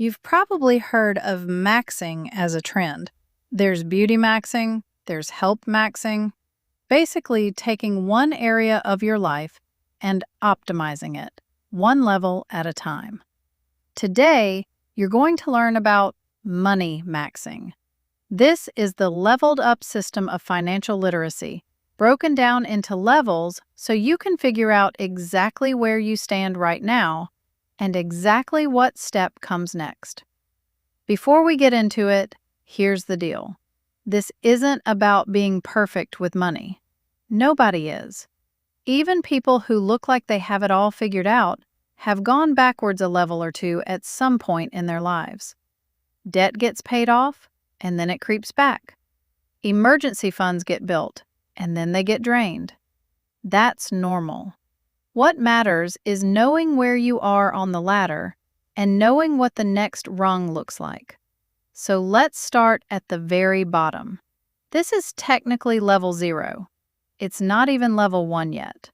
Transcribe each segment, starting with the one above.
You've probably heard of maxing as a trend. There's beauty maxing, there's health maxing, basically taking one area of your life and optimizing it, one level at a time. Today, you're going to learn about money maxing. This is the leveled up system of financial literacy, broken down into levels so you can figure out exactly where you stand right now and exactly what step comes next. Before we get into it, here's the deal. This isn't about being perfect with money. Nobody is. Even people who look like they have it all figured out have gone backwards a level or two at some point in their lives. Debt gets paid off, and then it creeps back. Emergency funds get built, and then they get drained. That's normal. What matters is knowing where you are on the ladder and knowing what the next rung looks like. So let's start at the very bottom. This is technically level 0. It's not even level 1 yet.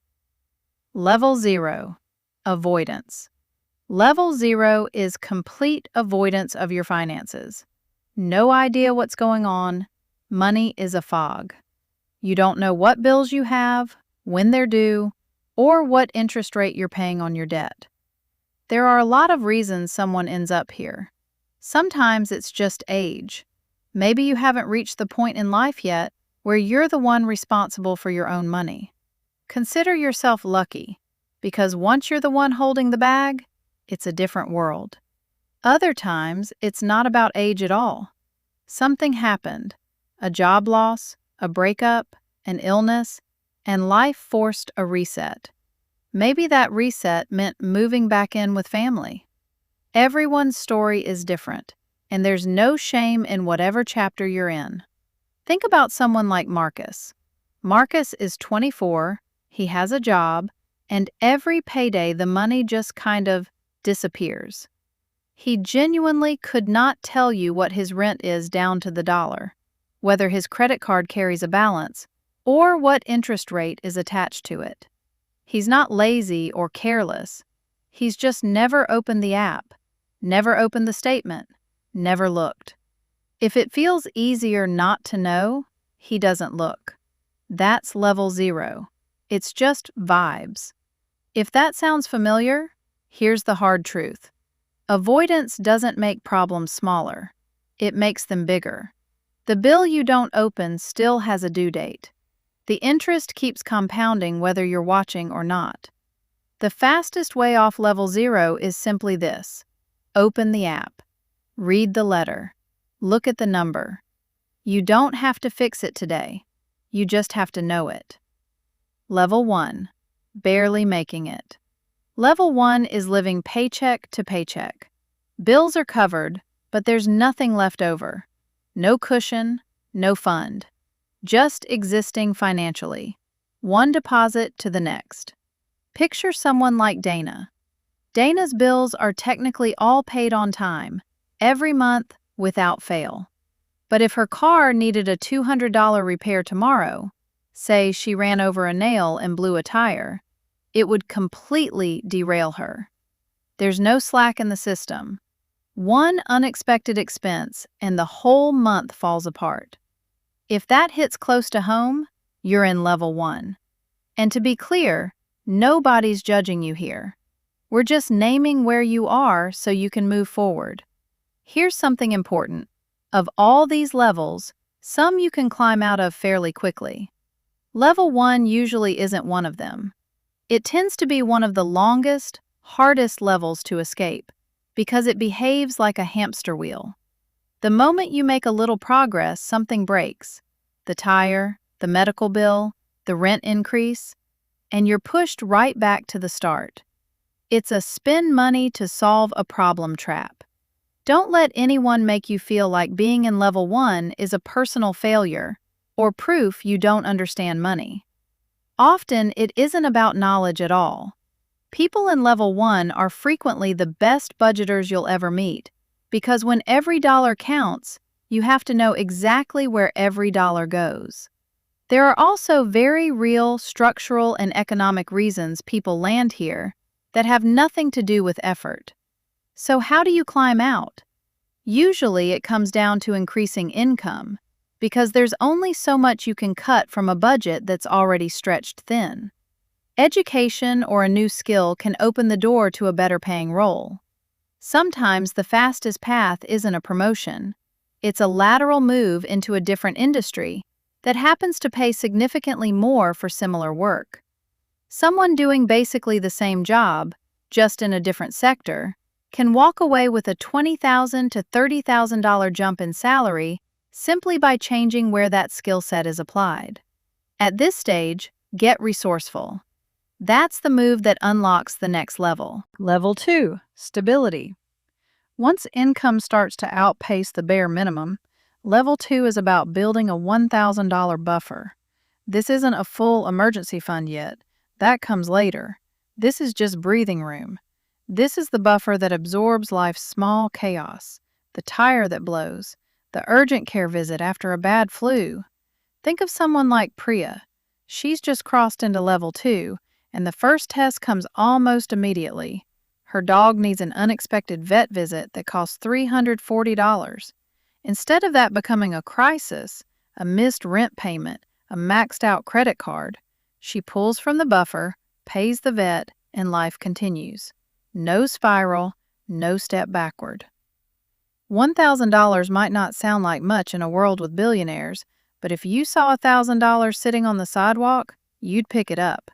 Level 0, avoidance. Level 0 is complete avoidance of your finances. No idea what's going on. Money is a fog. You don't know what bills you have, when they're due, or what interest rate you're paying on your debt. There are a lot of reasons someone ends up here. Sometimes it's just age. Maybe you haven't reached the point in life yet where you're the one responsible for your own money. Consider yourself lucky, because once you're the one holding the bag, it's a different world. Other times, it's not about age at all. Something happened, a job loss, a breakup, an illness, and life forced a reset. Maybe that reset meant moving back in with family. Everyone's story is different, and there's no shame in whatever chapter you're in. Think about someone like Marcus. Marcus is 24, he has a job, and every payday the money just kind of disappears. He genuinely could not tell you what his rent is down to the dollar, whether his credit card carries a balance, or what interest rate is attached to it. He's not lazy or careless. He's just never opened the app, never opened the statement, never looked. If it feels easier not to know, he doesn't look. That's level 0. It's just vibes. If that sounds familiar, here's the hard truth. Avoidance doesn't make problems smaller. It makes them bigger. The bill you don't open still has a due date. The interest keeps compounding whether you're watching or not. The fastest way off level 0 is simply this. Open the app. Read the letter. Look at the number. You don't have to fix it today. You just have to know it. Level 1. Barely making it. Level 1 is living paycheck to paycheck. Bills are covered, but there's nothing left over. No cushion, no fund. Just existing financially. One deposit to the next. Picture someone like Dana. Dana's bills are technically all paid on time, every month without fail. But if her car needed a $200 repair tomorrow, say she ran over a nail and blew a tire, it would completely derail her. There's no slack in the system. One unexpected expense and the whole month falls apart. If that hits close to home, you're in level 1. And to be clear, nobody's judging you here. We're just naming where you are so you can move forward. Here's something important. Of all these levels, some you can climb out of fairly quickly. Level 1 usually isn't one of them. It tends to be one of the longest, hardest levels to escape because it behaves like a hamster wheel. The moment you make a little progress, something breaks. The tire, the medical bill, the rent increase, and you're pushed right back to the start. It's a spend money to solve a problem trap. Don't let anyone make you feel like being in level 1 is a personal failure or proof you don't understand money. Often, it isn't about knowledge at all. People in level 1 are frequently the best budgeters you'll ever meet, because when every dollar counts, you have to know exactly where every dollar goes. There are also very real structural and economic reasons people land here that have nothing to do with effort. So how do you climb out? Usually it comes down to increasing income, because there's only so much you can cut from a budget that's already stretched thin. Education or a new skill can open the door to a better paying role. Sometimes the fastest path isn't a promotion. It's a lateral move into a different industry that happens to pay significantly more for similar work. Someone doing basically the same job, just in a different sector, can walk away with a $20,000 to $30,000 jump in salary simply by changing where that skill set is applied. At this stage, get resourceful. That's the move that unlocks the next level. Level 2, stability. Once income starts to outpace the bare minimum, level 2 is about building a $1,000 buffer. This isn't a full emergency fund yet. That comes later. This is just breathing room. This is the buffer that absorbs life's small chaos, the tire that blows, the urgent care visit after a bad flu. Think of someone like Priya. She's just crossed into level 2, and the first test comes almost immediately. Her dog needs an unexpected vet visit that costs $340. Instead of that becoming a crisis, a missed rent payment, a maxed out credit card, she pulls from the buffer, pays the vet, and life continues. No spiral, no step backward. $1,000 might not sound like much in a world with billionaires, but if you saw $1,000 sitting on the sidewalk, you'd pick it up.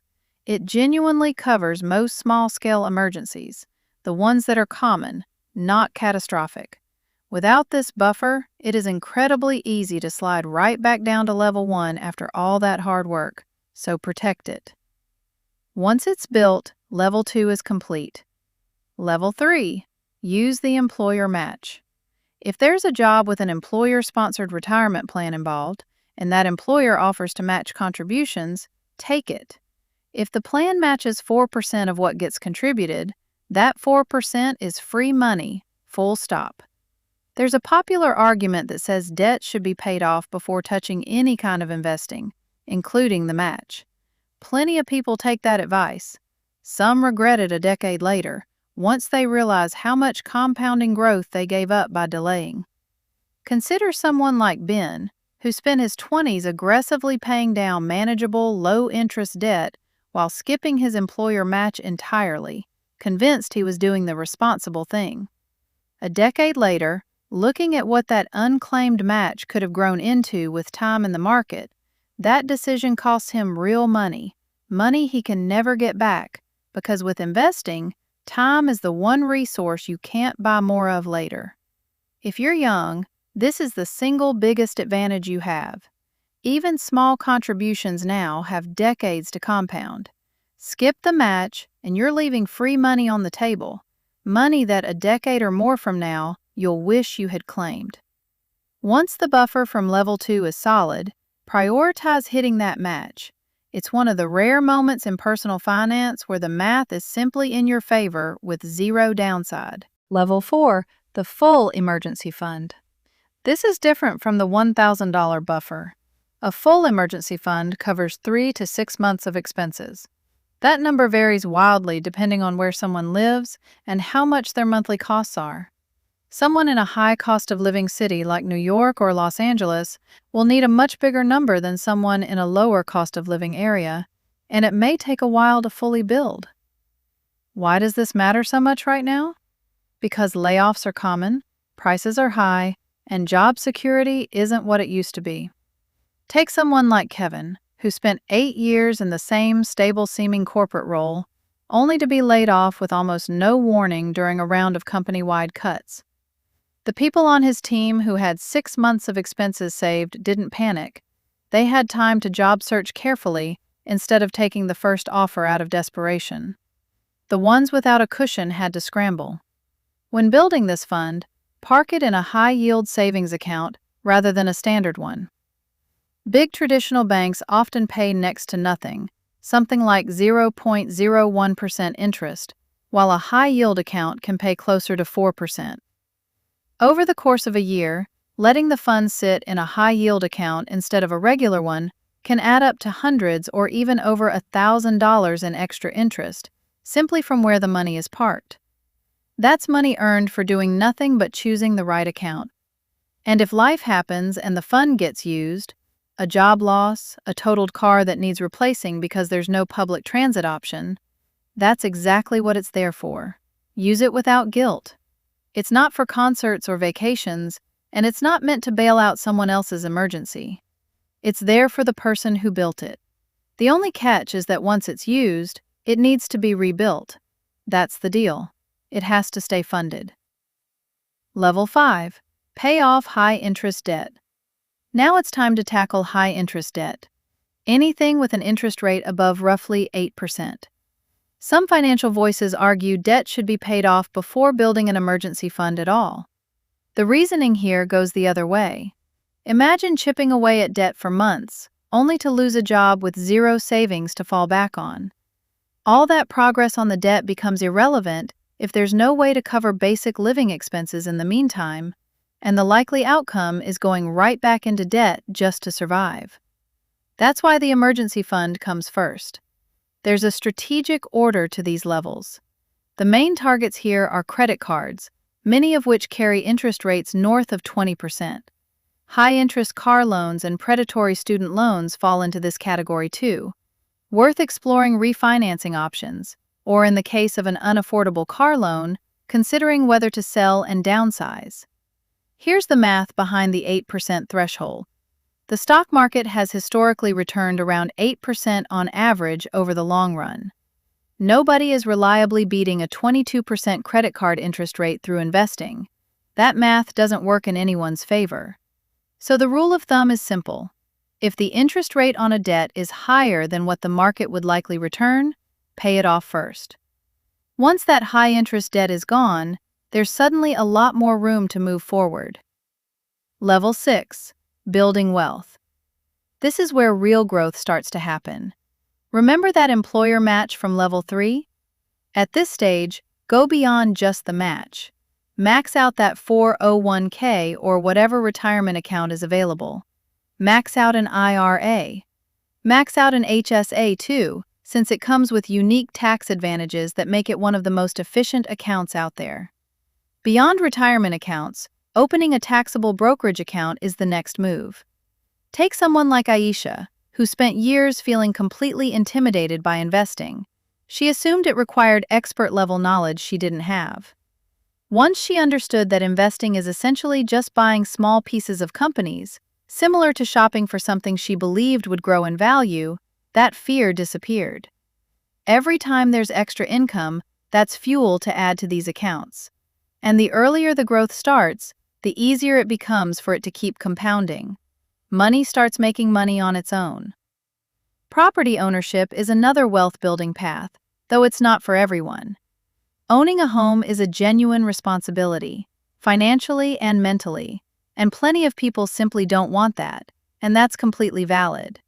It genuinely covers most small-scale emergencies, the ones that are common, not catastrophic. Without this buffer, it is incredibly easy to slide right back down to level 1 after all that hard work, so protect it. Once it's built, level 2 is complete. Level 3, use the employer match. If there's a job with an employer-sponsored retirement plan involved, and that employer offers to match contributions, take it. If the plan matches 4% of what gets contributed, that 4% is free money, full stop. There's a popular argument that says debt should be paid off before touching any kind of investing, including the match. Plenty of people take that advice. Some regret it a decade later, once they realize how much compounding growth they gave up by delaying. Consider someone like Ben, who spent his 20s aggressively paying down manageable, low-interest debt while skipping his employer match entirely, convinced he was doing the responsible thing. A decade later, looking at what that unclaimed match could have grown into with time in the market, that decision costs him real money, money he can never get back, because with investing, time is the one resource you can't buy more of later. If you're young, this is the single biggest advantage you have. Even small contributions now have decades to compound. Skip the match, and you're leaving free money on the table, money that a decade or more from now you'll wish you had claimed. Once the buffer from level 2 is solid, prioritize hitting that match. It's one of the rare moments in personal finance where the math is simply in your favor with zero downside. Level 4, the full emergency fund. This is different from the $1,000 buffer. A full emergency fund covers 3 to 6 months of expenses. That number varies wildly depending on where someone lives and how much their monthly costs are. Someone in a high cost of living city like New York or Los Angeles will need a much bigger number than someone in a lower cost of living area, and it may take a while to fully build. Why does this matter so much right now? Because layoffs are common, prices are high, and job security isn't what it used to be. Take someone like Kevin, who spent 8 years in the same stable-seeming corporate role, only to be laid off with almost no warning during a round of company-wide cuts. The people on his team who had 6 months of expenses saved didn't panic. They had time to job search carefully instead of taking the first offer out of desperation. The ones without a cushion had to scramble. When building this fund, park it in a high-yield savings account rather than a standard one. Big traditional banks often pay next to nothing, something like 0.01% interest, while a high-yield account can pay closer to 4%. Over the course of a year, letting the fund sit in a high-yield account instead of a regular one can add up to hundreds or even over $1,000 in extra interest, simply from where the money is parked. That's money earned for doing nothing but choosing the right account. And if life happens and the fund gets used, a job loss, a totaled car that needs replacing because there's no public transit option, that's exactly what it's there for. Use it without guilt. It's not for concerts or vacations, and it's not meant to bail out someone else's emergency. It's there for the person who built it. The only catch is that once it's used, it needs to be rebuilt. That's the deal. It has to stay funded. Level 5. Pay off high-interest debt. Now it's time to tackle high-interest debt. Anything with an interest rate above roughly 8%. Some financial voices argue debt should be paid off before building an emergency fund at all. The reasoning here goes the other way. Imagine chipping away at debt for months, only to lose a job with zero savings to fall back on. All that progress on the debt becomes irrelevant if there's no way to cover basic living expenses in the meantime, and the likely outcome is going right back into debt just to survive. That's why the emergency fund comes first. There's a strategic order to these levels. The main targets here are credit cards, many of which carry interest rates north of 20%. High-interest car loans and predatory student loans fall into this category too. Worth exploring refinancing options, or in the case of an unaffordable car loan, considering whether to sell and downsize. Here's the math behind the 8% threshold. The stock market has historically returned around 8% on average over the long run. Nobody is reliably beating a 22% credit card interest rate through investing. That math doesn't work in anyone's favor. So the rule of thumb is simple. If the interest rate on a debt is higher than what the market would likely return, pay it off first. Once that high-interest debt is gone, there's suddenly a lot more room to move forward. Level 6. Building wealth. This is where real growth starts to happen. Remember that employer match from Level 3? At this stage, go beyond just the match. Max out that 401k or whatever retirement account is available. Max out an IRA. Max out an HSA too, since it comes with unique tax advantages that make it one of the most efficient accounts out there. Beyond retirement accounts, opening a taxable brokerage account is the next move. Take someone like Aisha, who spent years feeling completely intimidated by investing. She assumed it required expert-level knowledge she didn't have. Once she understood that investing is essentially just buying small pieces of companies, similar to shopping for something she believed would grow in value, that fear disappeared. Every time there's extra income, that's fuel to add to these accounts. And the earlier the growth starts, the easier it becomes for it to keep compounding. Money starts making money on its own. Property ownership is another wealth-building path, though it's not for everyone. Owning a home is a genuine responsibility, financially and mentally, and plenty of people simply don't want that, and that's completely valid.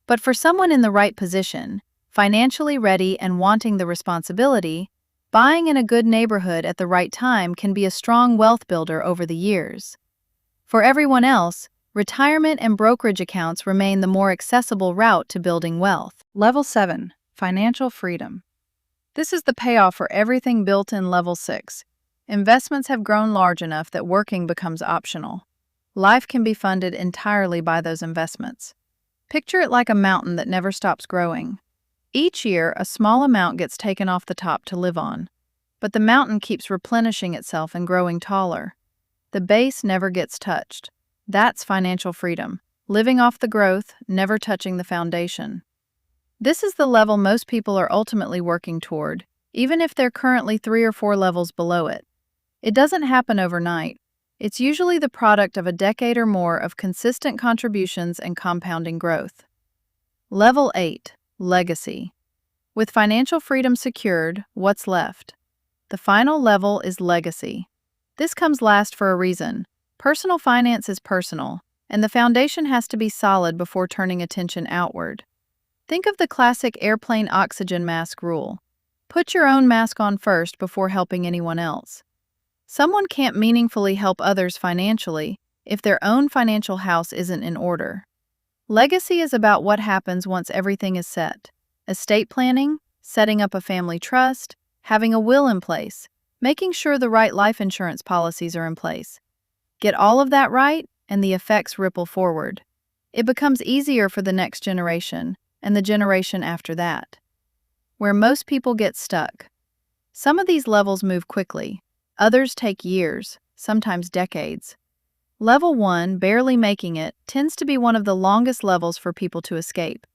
But for someone in the right position, financially ready and wanting the responsibility, buying in a good neighborhood at the right time can be a strong wealth builder over the years. For everyone else, retirement and brokerage accounts remain the more accessible route to building wealth. Level 7. Financial freedom. This is the payoff for everything built in Level 6. Investments have grown large enough that working becomes optional. Life can be funded entirely by those investments. Picture it like a mountain that never stops growing. Each year, a small amount gets taken off the top to live on, but the mountain keeps replenishing itself and growing taller. The base never gets touched. That's financial freedom, living off the growth, never touching the foundation. This is the level most people are ultimately working toward, even if they're currently 3 or 4 levels below it. It doesn't happen overnight. It's usually the product of a decade or more of consistent contributions and compounding growth. Level 8. Legacy. With financial freedom secured, what's left? The final level is legacy. This comes last for a reason. Personal finance is personal, and the foundation has to be solid before turning attention outward. Think of the classic airplane oxygen mask rule. Put your own mask on first before helping anyone else. Someone can't meaningfully help others financially if their own financial house isn't in order. Legacy is about what happens once everything is set. Estate planning, setting up a family trust, having a will in place, Making sure the right life insurance policies are in place. Get all of that right, and the effects ripple forward. It becomes easier for the next generation and the generation after that. Where most people get stuck. Some of these levels move quickly, others take years, sometimes decades. Level 1, barely making it, tends to be one of the longest levels for people to escape.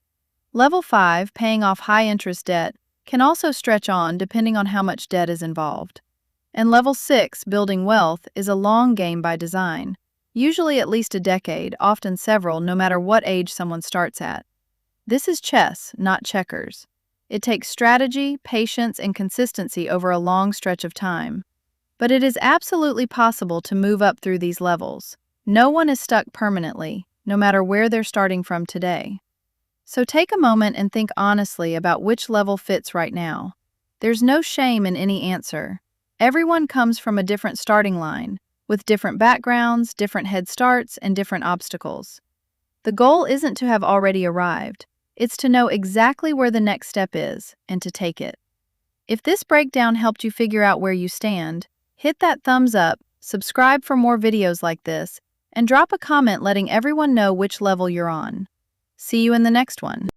Level 5, paying off high-interest debt, can also stretch on depending on how much debt is involved. And Level 6, building wealth, is a long game by design, usually at least a decade, often several, no matter what age someone starts at. This is chess, not checkers. It takes strategy, patience, and consistency over a long stretch of time. But it is absolutely possible to move up through these levels. No one is stuck permanently, no matter where they're starting from today. So take a moment and think honestly about which level fits right now. There's no shame in any answer. Everyone comes from a different starting line, with different backgrounds, different head starts, and different obstacles. The goal isn't to have already arrived. It's to know exactly where the next step is and to take it. If this breakdown helped you figure out where you stand, hit that thumbs up, subscribe for more videos like this, and drop a comment letting everyone know which level you're on. See you in the next one.